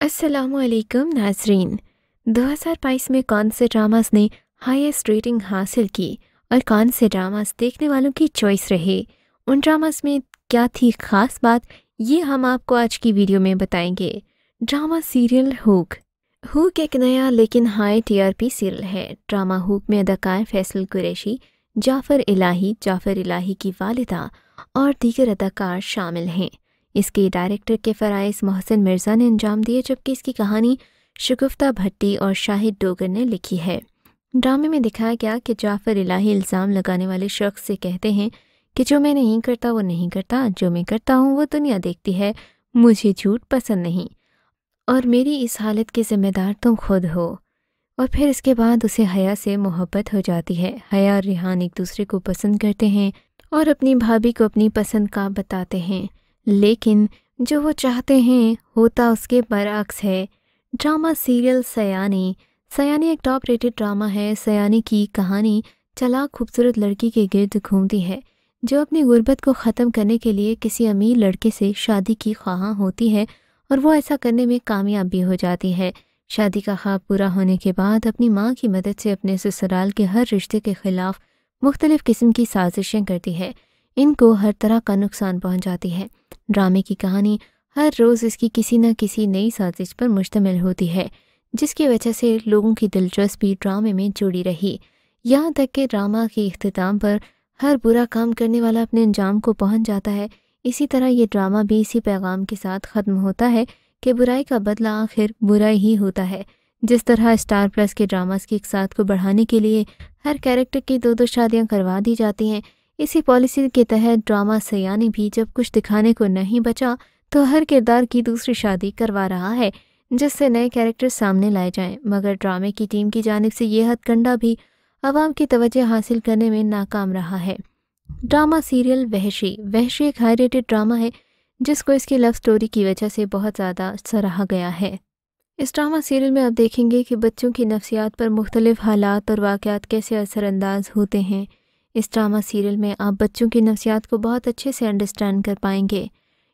अस्सलामु अलैकुम नाजरीन। 2022 में कौन से ड्रामास ने हाईएस्ट रेटिंग हासिल की और कौन से ड्रामास देखने वालों की चॉइस रहे, उन ड्रामास में क्या थी ख़ास बात, ये हम आपको आज की वीडियो में बताएंगे। Drama serial hook. हुक एक नया लेकिन हाई टीआरपी सीरियल है। ड्रामा हुक में अदाकार फैसल कुरैशी, जाफ़र इलाही की वालिदा और दीगर अदाकार शामिल हैं। इसके डायरेक्टर के फ़राइज़ मोहसिन मिर्ज़ा ने अंजाम दिए, जबकि इसकी कहानी शगुफ्ता भट्टी और शाहिद डोगर ने लिखी है। ड्रामे में दिखाया गया कि जाफ़र इलाही इल्ज़ाम लगाने वाले शख्स से कहते हैं कि जो मैं नहीं करता वो नहीं करता, जो मैं करता हूँ वो दुनिया देखती है, मुझे झूठ पसंद नहीं और मेरी इस हालत के ज़िम्मेदार तुम खुद हो। और फिर इसके बाद उसे हया से मोहब्बत हो जाती है। हया और रिहान एक दूसरे को पसंद करते हैं और अपनी भाभी को अपनी पसंद का बताते हैं, लेकिन जो वो चाहते हैं होता उसके बरअक्स है। ड्रामा सीरियल सयानी एक टॉप रेटेड ड्रामा है। सयानी की कहानी चालाक खूबसूरत लड़की के गिर्द घूमती है जो अपनी गुर्बत को ख़त्म करने के लिए किसी अमीर लड़के से शादी की ख्वाहां होती है और वो ऐसा करने में कामयाब भी हो जाती है। शादी का ख्वाब पूरा होने के बाद अपनी माँ की मदद से अपने ससुराल के हर रिश्ते के ख़िलाफ़ मुख्तलिफ़ किस्म की साजिशें करती है। इनको हर तरह का नुकसान पहुँचाती है। ड्रामे की कहानी हर रोज़ इसकी किसी न किसी नई साजिश पर मुश्तमिल होती है, जिसकी वजह से लोगों की दिलचस्पी ड्रामे में जुड़ी रही। यहाँ तक कि ड्रामा के इख्तिताम पर हर बुरा काम करने वाला अपने अंजाम को पहुँच जाता है। इसी तरह ये ड्रामा भी इसी पैगाम के साथ ख़त्म होता है कि बुराई का बदला आखिर बुराई ही होता है। जिस तरह स्टार प्लस के ड्रामास की इकसात को बढ़ाने के लिए हर कैरेक्टर की दो शादियाँ करवा दी जाती हैं, इसी पॉलिसी के तहत ड्रामा सयानी भी जब कुछ दिखाने को नहीं बचा तो हर किरदार की दूसरी शादी करवा रहा है, जिससे नए कैरेक्टर सामने लाए जाएं। मगर ड्रामे की टीम की जानिब से ये हथकंडा भी आवाम की तवज्जो हासिल करने में नाकाम रहा है। ड्रामा सीरियल वहशी एक हाई रेटेड ड्रामा है जिसको इसकी लव स्टोरी की वजह से बहुत ज़्यादा सराहा गया है। इस ड्रामा सीरियल में आप देखेंगे कि बच्चों की नफ्सियात पर मुख्तलिफ हालात और वाक़यात कैसे असरअंदाज होते हैं। इस ड्रामा सीरियल में आप बच्चों की नफ्सियात को बहुत अच्छे से अंडरस्टैंड कर पाएंगे।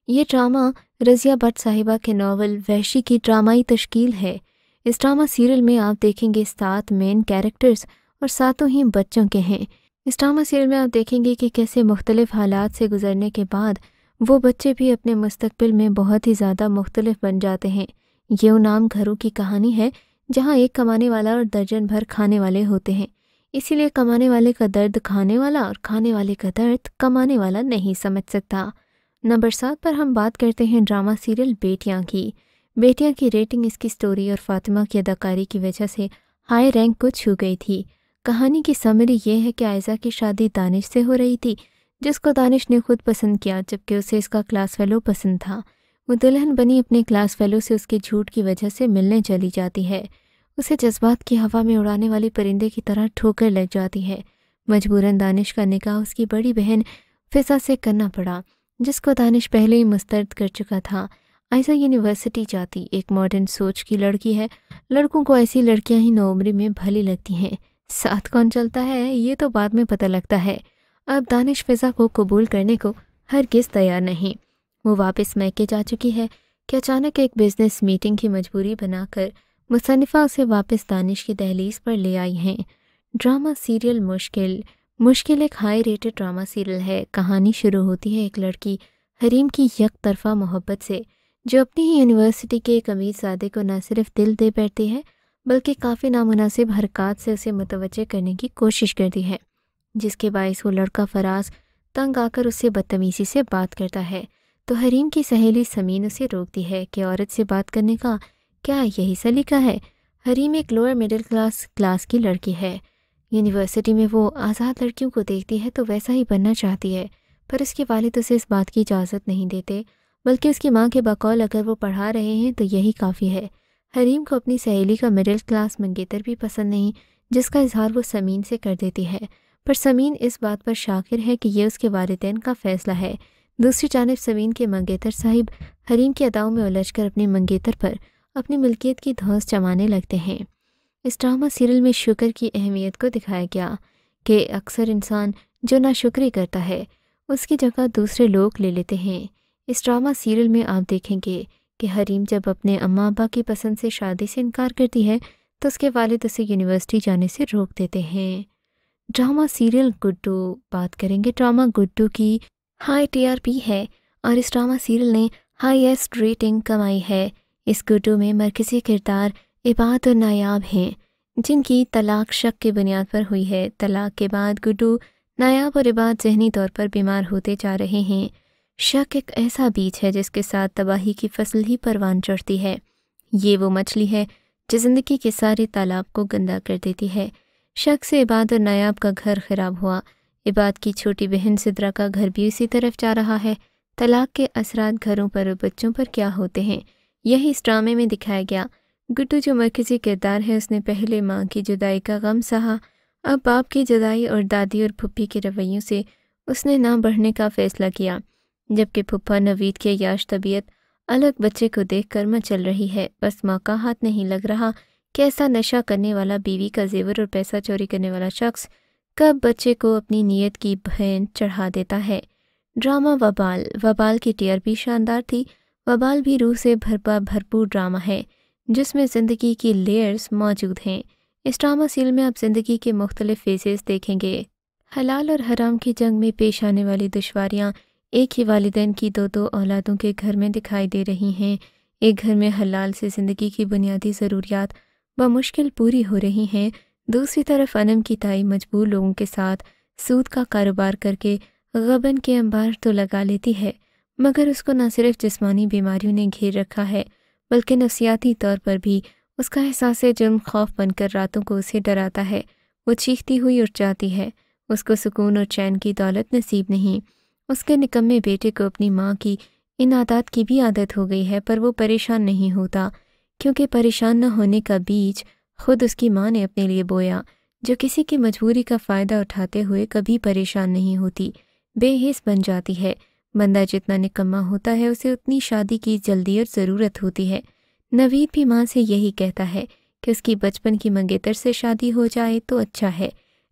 ये ड्रामा रज़िया भट्ट साहिबा के नावल वहशी की ड्रामाई तश्कील है। इस ड्रामा सीरियल में आप देखेंगे 7 मेन कैरेक्टर्स और 7 ही बच्चों के हैं। इस ड्रामा सीरियल में आप देखेंगे कि कैसे मुख्तलिफ हालात से गुजरने के बाद वो बच्चे भी अपने मुस्तकबिल में बहुत ही ज़्यादा मुख्तलिफ बन जाते हैं। ये उन आम घरों की कहानी है जहाँ एक कमाने वाला और दर्जन भर खाने वाले होते हैं। इसीलिए कमाने वाले का दर्द खाने वाला और खाने वाले का दर्द कमाने वाला नहीं समझ सकता। नंबर 7 पर हम बात करते हैं ड्रामा सीरियल बेटियां की। बेटियां की रेटिंग इसकी स्टोरी और फातिमा की अदाकारी की वजह से हाई रैंक को छू गई थी। कहानी की समरी ये है कि आयज़ा की शादी दानिश से हो रही थी, जिसको दानिश ने खुद पसंद किया, जबकि उसे इसका क्लास फेलो पसंद था। वो दुल्हन बनी अपने क्लास फेलो से उसके झूठ की वजह से मिलने चली जाती है। उसे जज्बात की हवा में उड़ाने वाले परिंदे की तरह ठोकर लग जाती है। मजबूरन दानिश का निकाह उसकी बड़ी बहन फिजा से करना पड़ा, जिसको दानिश पहले ही मुस्तरद कर चुका था। आयशा यूनिवर्सिटी जाती एक मॉडर्न सोच की लड़की है। लड़कों को ऐसी लड़कियां ही नौउम्री में भली लगती हैं। साथ कौन चलता है ये तो बाद में पता लगता है। अब दानिश फिजा को कबूल करने को हरगिज़ तैयार नहीं। वो वापस मैके जा चुकी है कि अचानक एक बिजनेस मीटिंग की मजबूरी बनाकर मुसन्निफ़ा उसे वापस दानिश की दहलीज पर ले आई हैं। ड्रामा सीरियल मुश्किल एक हाई रेटेड ड्रामा सीरियल है। कहानी शुरू होती है एक लड़की हरीम की एक तरफा मोहब्बत से, जो अपनी ही यूनिवर्सिटी के एक अमीरज़ादे को न सिर्फ दिल दे बैठती है बल्कि काफ़ी नामुनासिब हरकत से उसे मुतवज्जे करने की कोशिश करती है, जिसके बायस वो लड़का फराज तंग आकर उससे बदतमीज़ी से बात करता है। तो हरीम की सहेली समीन उसे रोकती है कि औरत से बात करने का क्या यही सलीका है। हरीम एक लोअर मिडिल क्लास की लड़की है। यूनिवर्सिटी में वो आज़ाद लड़कियों को देखती है तो वैसा ही बनना चाहती है, पर उसके वालिद उसे इस बात की इजाज़त नहीं देते, बल्कि उसकी माँ के बकौल अगर वो पढ़ा रहे हैं तो यही काफ़ी है। हरीम को अपनी सहेली का मिडिल क्लास मंगेतर भी पसंद नहीं, जिसका इजहार वो समीन से कर देती है, पर समीन इस बात पर शाकिर है कि यह उसके वालिदैन का फ़ैसला है। दूसरी जानिब समीन के मंगेतर साहिब हरीम की अदाओं में उलझकर अपने मंगेतर पर अपनी मिल्कियत की धौंस जमाने लगते हैं। इस ड्रामा सीरियल में शुक्र की अहमियत को दिखाया गया कि अक्सर इंसान जो नाशुक्री करता है उसकी जगह दूसरे लोग ले लेते हैं। इस ड्रामा सीरियल में आप देखेंगे کہ حریم جب اپنے اماں ابا کی پسند سے شادی سے انکار کرتی ہے تو اس کے والد اسے یونیورسٹی جانے سے روک دیتے ہیں۔ ڈرامہ سیریل گڈو بات کریں گے۔ ڈرامہ گڈو کی ہائی TRP ہے اور اس ڈرامہ سیریل نے ہائیسٹ ریٹنگ کمائی ہے۔ اس گڈو میں مرکزی کردار عباد اور نایاب ہیں، جن کی طلاق شک کی بنیاد پر ہوئی ہے۔ طلاق کے بعد گڈو، نایاب اور عباد ذہنی طور پر بیمار ہوتے جا رہے ہیں۔ شک ایک ایسا بیج ہے جس کے ساتھ تباہی کی فصل ہی پروان چڑھتی ہے۔ یہ وہ مچھلی ہے جو زندگی کے سارے تالاب کو گندا کر دیتی ہے۔ شک سے عباد اور نایاب کا گھر خراب ہوا۔ عباد کی چھوٹی بہن سدرا کا گھر بھی اسی طرف جا رہا ہے۔ طلاق کے اثرات گھروں پر اور بچوں پر کیا ہوتے ہیں، یہی اس ڈرامے میں دکھایا گیا۔ گڈو جو مرکزی کردار ہے، اس نے پہلے ماں کی جدائی کا غم سہا، اب باپ کی جدائی اور دادی اور پھپھی کے رویوں سے اس نے نہ بڑھنے کا فیصلہ کیا، جبکہ پھپھا نوید کی عیاش طبیعت الگ بچے کو دیکھ کر مچل رہی ہے۔ بس ماں کا ہاتھ نہیں لگ رہا کہ ایسا نشہ کرنے والا، بیوی کا زیور اور پیسہ چوری کرنے والا شخص کب بچے کو اپنی نیت کی بھین چڑھا دیتا ہے۔ ڈرامہ وبال کی TRP شاندار تھی۔ وبال بھی روح سے بھرپور ڈرامہ ہے جس میں زندگی کی لیئرز موجود ہیں۔ اس ڈرامہ سیریل میں آپ زندگی کے مختلف فیزز دیکھیں گے۔ حلال اور حرام کی جنگ میں پیش آنے والی دشواریاں ایک ہی والدین کی دو اولادوں کے گھر میں دکھائی دے رہی ہیں۔ ایک گھر میں حلال سے زندگی کی بنیادی ضروریات بمشکل پوری ہو رہی ہیں، دوسری طرف انم کی تائی مجبور لوگوں کے ساتھ سود کا کاروبار کر کے غبن کے انبار تو لگا لیتی ہے، مگر اس کو نہ صرف جسمانی بیماریوں نے گھیر رکھا ہے بلکہ نفسیاتی طور پر بھی اس کا احساس جرم خوف بن کر راتوں کو اسے ڈراتا ہے۔ وہ چیختی ہوئی اٹھ جاتی ہے، اس کو سکون اور چین کی دولت نصیب نہیں۔ اس کے نکمے بیٹے کو اپنی ماں کی ان عادات کی بھی عادت ہو گئی ہے، پر وہ پریشان نہیں ہوتا کیونکہ پریشان نہ ہونے کا بیج خود اس کی ماں نے اپنے لیے بویا، جو کسی کی مجبوری کا فائدہ اٹھاتے ہوئے کبھی پریشان نہیں ہوتی، بے حس بن جاتی ہے۔ بندہ جتنا نکما ہوتا ہے اسے اتنی شادی کی جلدی اور ضرورت ہوتی ہے۔ نوید بھی ماں سے یہی کہتا ہے کہ اس کی بچپن کی منگیتر سے شادی ہو جائے تو اچھا ہے۔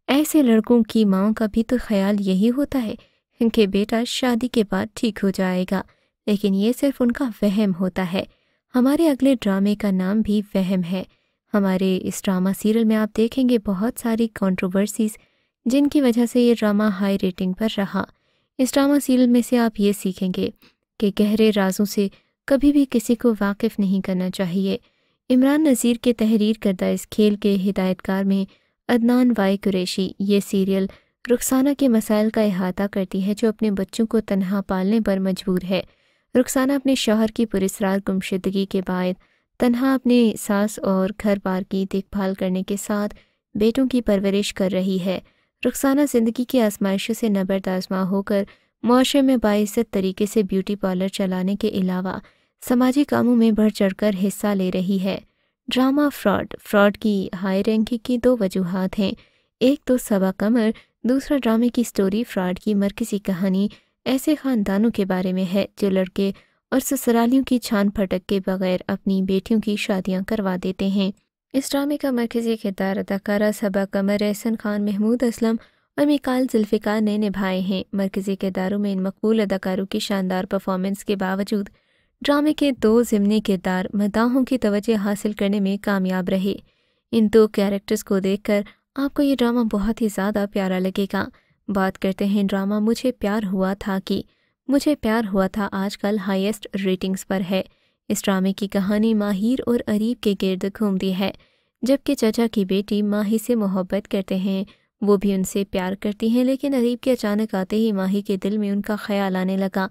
ایسے لڑکوں کی ماں کا بھی تو خیال یہی ہوتا ہے کہ بیٹا شادی کے بعد ٹھیک ہو جائے گا، لیکن یہ صرف ان کا وہم ہوتا ہے۔ ہمارے اگلے ڈرامے کا نام بھی وہم ہے۔ ہمارے اس ڈرامہ سیریل میں آپ دیکھیں گے بہت ساری کنٹروورسیز جن کی وجہ سے یہ ڈرامہ ہائی ریٹنگ پر رہا۔ اس ڈرامہ سیریل میں سے آپ یہ سیکھیں گے کہ گہرے رازوں سے کبھی بھی کسی کو واقف نہیں کرنا چاہیے۔ عمران نذیر کے تحریر کردہ اس کھیل کے ہدایت کار میں عدنان وائی قریشی۔ یہ سیریل رخسانہ کے مسائل کا احاطہ کرتی ہے، جو اپنے بچوں کو تنہا پالنے پر مجبور ہے۔ رخسانہ اپنے شوہر کی پراسرار گمشدگی کے بعد تنہا اپنے ساس اور گھر بار کی دیکھ بھال کرنے کے ساتھ بیٹوں کی پرورش کر رہی ہے۔ رخسانہ زندگی کی آزمائشوں سے نبرد آزما ہو کر معاشرے میں باعزت طریقے سے بیوٹی پارلر چلانے کے علاوہ سماجی کاموں میں بڑھ چڑھ کر حصہ لے رہی ہے۔ ڈرامہ فراڈ کی ہائی رینکنگ کی دو وجوہات ہیں۔ ایک تو صبا قمر، دوسرا ڈرامے کی سٹوری۔ فراڈ کی مرکزی کہانی ایسے خاندانوں کے بارے میں ہے جو لڑکے اور سسرالیوں کی چھان پھٹک کے بغیر اپنی بیٹیوں کی شادیاں کروا دیتے ہیں۔ اس ڈرامے کا مرکزی کردار اداکارہ صبا قمر، احسن خان، محمود اسلم اور میکال ذوالفقار نے نبھائے ہیں۔ مرکزی کرداروں میں ان مقبول اداکاروں کی شاندار پرفارمنس کے باوجود ڈرامے کے دو ضمنی کردار مداحوں کی توجہ حاصل کرنے میں کامیاب رہے۔ ان دو کیریکٹرز کو دیکھ کر آپ کو یہ ڈرامہ بہت ہی زیادہ پیارا لگے گا۔ بات کرتے ہیں ڈرامہ مجھے پیار ہوا تھا کی۔ مجھے پیار ہوا تھا آج کل ہائیسٹ ریٹنگز پر ہے۔ اس ڈرامے کی کہانی ماہر اور اریب کے گرد گھومتی ہے۔ جبکہ چچا کی بیٹی ماہی سے محبت کرتے ہیں، وہ بھی ان سے پیار کرتی ہیں، لیکن اریب کے اچانک آتے ہی ماہی کے دل میں ان کا خیال آنے لگا۔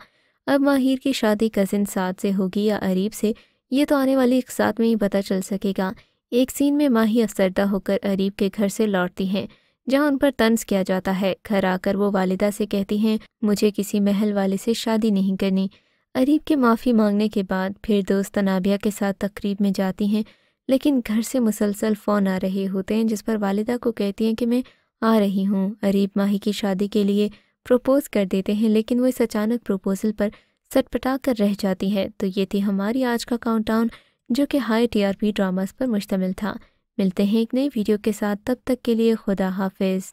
اب ماہر کی شادی کزن سعد سے ہوگی یا اریب سے، یہ تو آنے والی اقساط میں ہی پتہ چل سکے گا۔ ایک سین میں ماہی افسردہ ہو کر اریب کے گھر سے لوٹتی ہیں، جہاں ان پر طنز کیا جاتا ہے۔ گھر آ کر وہ والدہ سے کہتی ہیں مجھے کسی محل والے سے شادی نہیں کرنی۔ اریب کے معافی مانگنے کے بعد پھر دوست تنابیہ کے ساتھ تقریب میں جاتی ہیں، لیکن گھر سے مسلسل فون آ رہے ہوتے ہیں جس پر والدہ کو کہتی ہیں کہ میں آ رہی ہوں۔ اریب ماہی کی شادی کے لیے پروپوز کر دیتے ہیں، لیکن وہ اس اچانک پروپوزل پر سٹپٹا کر رہ جاتی ہے۔ تو یہ تھی ہماری آج کا کاؤنٹ ڈاؤن، جو کہ ہائی TRP ڈراماز پر مشتمل تھا۔ ملتے ہیں ایک نئی ویڈیو کے ساتھ، تب تک کے لیے خدا حافظ۔